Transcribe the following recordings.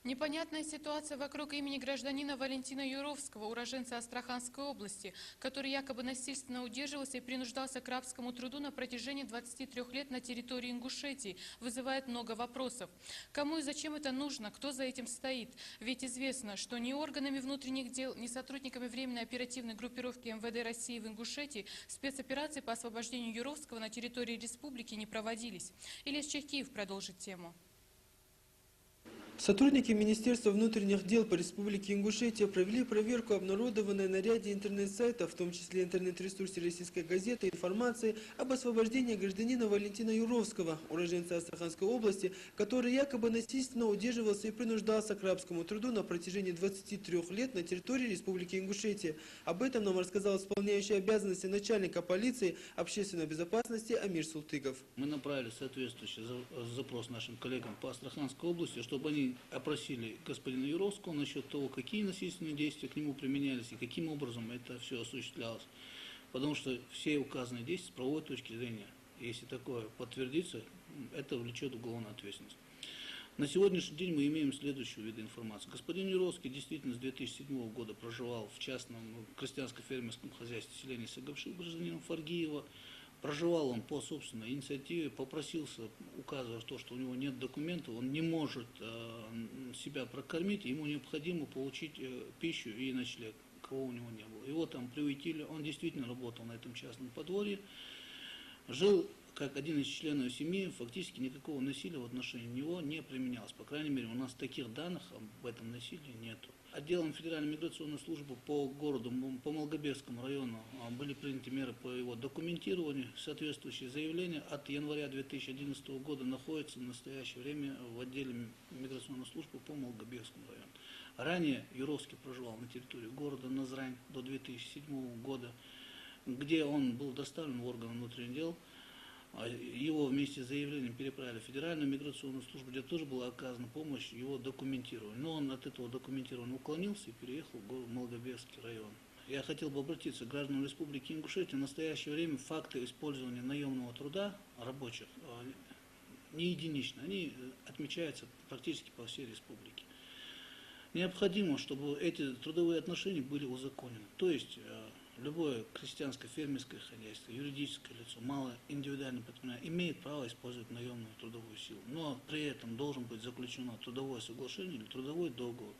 Непонятная ситуация вокруг имени гражданина Валентина Юровского, уроженца Астраханской области, который якобы насильственно удерживался и принуждался к рабскому труду на протяжении 23 лет на территории Ингушетии, вызывает много вопросов. Кому и зачем это нужно? Кто за этим стоит? Ведь известно, что ни органами внутренних дел, ни сотрудниками Временной оперативной группировки МВД России в Ингушетии спецоперации по освобождению Юровского на территории республики не проводились. Илья Чехкиев продолжит тему. Сотрудники Министерства внутренних дел по Республике Ингушетия провели проверку обнародованной на ряде интернет-сайтов, в том числе интернет-ресурсе российской газеты, информации об освобождении гражданина Валентина Юровского, уроженца Астраханской области, который якобы насильственно удерживался и принуждался к рабскому труду на протяжении 23 лет на территории Республики Ингушетия. Об этом нам рассказал исполняющий обязанности начальника полиции общественной безопасности Амир Султыгов. Мы направили соответствующий запрос нашим коллегам по Астраханской области, чтобы они опросили господина Юровского насчет того, какие насильственные действия к нему применялись и каким образом это все осуществлялось. Потому что все указанные действия с правовой точки зрения, если такое подтвердится, это влечет уголовную ответственность. На сегодняшний день мы имеем следующую вид информации. Господин Юровский действительно с 2007 года проживал в частном крестьянско-фермерском хозяйстве селения Сагапши, гражданином Фаргиева. Проживал он по собственной инициативе, попросился, указывая то, что у него нет документов, он не может себя прокормить, ему необходимо получить пищу и ночлег, кого у него не было. Его там приютили, он действительно работал на этом частном подворье, жил как один из членов семьи, фактически никакого насилия в отношении него не применялось. По крайней мере, у нас таких данных об этом насилии нету. Отделом Федеральной миграционной службы по городу, по Малгобекскому району были приняты меры по его документированию. Соответствующие заявления от января 2011 года находятся в настоящее время в отделе миграционной службы по Малгобекскому району. Ранее Юровский проживал на территории города Назрань до 2007 года, где он был доставлен в органы внутренних дел. Его вместе с заявлением переправили в Федеральную миграционную службу, где тоже была оказана помощь его документированию. Но он от этого документирования уклонился и переехал в Малгобекский район. Я хотел бы обратиться к гражданам Республики Ингушетия. В настоящее время факты использования наемного труда рабочих не единичны. Они отмечаются практически по всей республике. Необходимо, чтобы эти трудовые отношения были узаконены. То есть любое крестьянско-фермерское хозяйство, юридическое лицо, малое индивидуальное предприятие имеет право использовать наемную трудовую силу. Но при этом должен быть заключено трудовое соглашение или трудовой договор.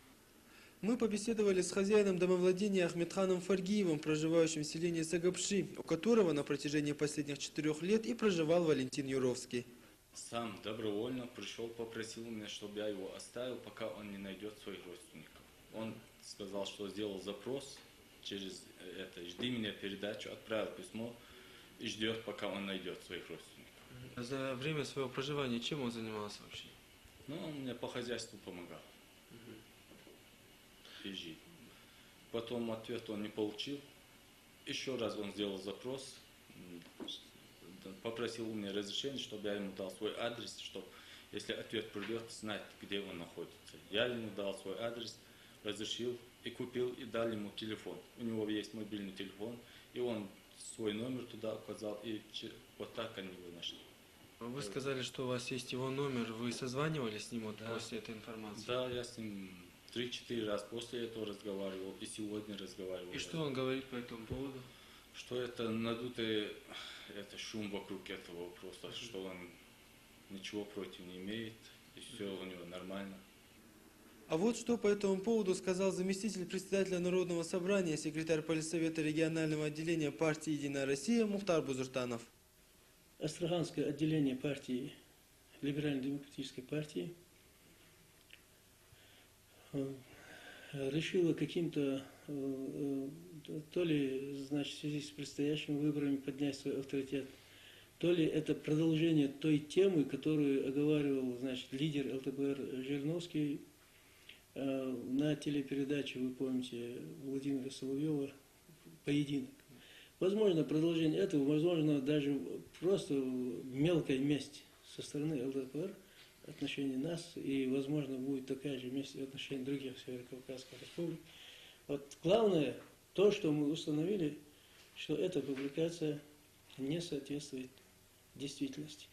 Мы побеседовали с хозяином домовладения Ахмедханом Фаргиевым, проживающим в селении Сагапши, у которого на протяжении последних 4 лет и проживал Валентин Юровский. Сам добровольно пришел, попросил меня, чтобы я его оставил, пока он не найдет своих родственников. Он сказал, что сделал запрос через это, жди меня передачу, отправил письмо и ждет, пока он найдет своих родственников. За время своего проживания чем он занимался вообще? Ну, он мне по хозяйству помогал. И жить. Потом ответ он не получил. Еще раз он сделал запрос, попросил у меня разрешения, чтобы я ему дал свой адрес, чтобы, если ответ придет, знать, где он находится. Я ему дал свой адрес, разрешил и купил, и дал ему телефон. У него есть мобильный телефон, и он свой номер туда указал, и вот так они его нашли. Вы сказали, что у вас есть его номер, вы созванивались с ним после этой информации? Да, я с ним 3-4 раза после этого разговаривал, и сегодня разговаривал. И что он говорит по этому поводу? Что это надутый шум вокруг этого вопроса, что он ничего против не имеет, и все у него нормально. А вот что по этому поводу сказал заместитель председателя Народного собрания, секретарь Политсовета регионального отделения партии «Единая Россия» Мухтар Бузуртанов. Астраханское отделение партии, либерально-демократической партии, решило каким-то, то ли, значит, в связи с предстоящими выборами поднять свой авторитет, то ли это продолжение той темы, которую оговаривал, значит, лидер ЛДПР Жириновский на телепередаче, вы помните, Владимира Соловьева «Поединок». Возможно, продолжение этого, возможно, даже просто мелкая месть со стороны ЛДПР в отношении нас, и, возможно, будет такая же месть в отношении других северокавказских республик. Вот главное, то, что мы установили, что эта публикация не соответствует действительности.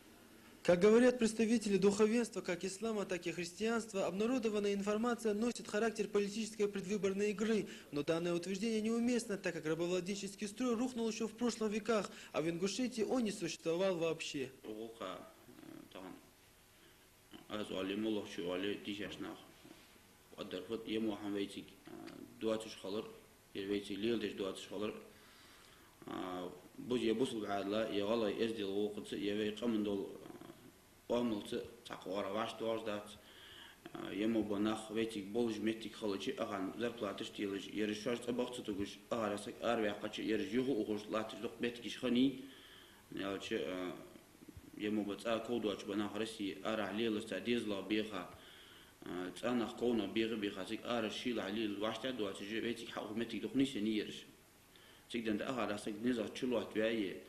Как говорят представители духовенства как ислама, так и христианства, обнародованная информация носит характер политической предвыборной игры, но данное утверждение неуместно, так как рабовладельческий строй рухнул еще в прошлых веках, а в Ингушетии он не существовал вообще. Ему банах ветик болж метик халачи аган зарплаты штилж ершаш абахцу тугуш арасак арвяқачи ержюху угуш латиш док метик шхани ялчи ему баца кодуач банах России ара лилас дизла биха цанах кона биха сик ара шил алил вашта дуач ветик хау метик докни сени ерш сигден да арасак низа чулуат вяи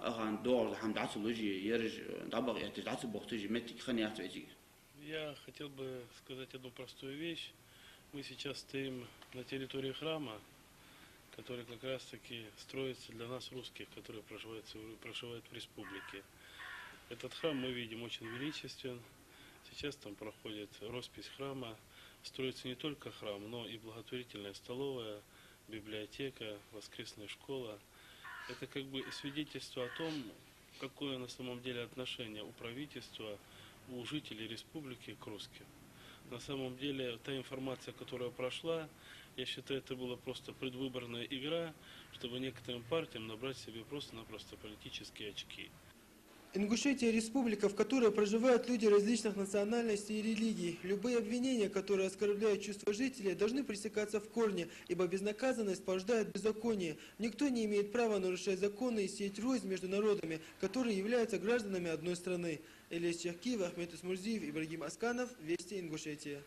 аган дор хамдат лужи ерж дабаг ятдат бохтижи метик ханиат ветик. Я хотел бы сказать одну простую вещь. Мы сейчас стоим на территории храма, который как раз таки строится для нас, русских, которые проживают в республике. Этот храм мы видим очень величествен. Сейчас там проходит роспись храма. Строится не только храм, но и благотворительная столовая, библиотека, воскресная школа. Это как бы свидетельство о том, какое на самом деле отношение у правительства, у жителей республики к русским. На самом деле, та информация, которая прошла, я считаю, это была просто предвыборная игра, чтобы некоторым партиям набрать себе просто-напросто политические очки. Ингушетия – республика, в которой проживают люди различных национальностей и религий. Любые обвинения, которые оскорбляют чувства жителей, должны пресекаться в корне, ибо безнаказанность порождает беззаконие. Никто не имеет права нарушать законы и сеять рознь между народами, которые являются гражданами одной страны. Ильяс Чахкиев, Ахмед Усмурзиев, Ибрагим Асканов, Вести Ингушетия.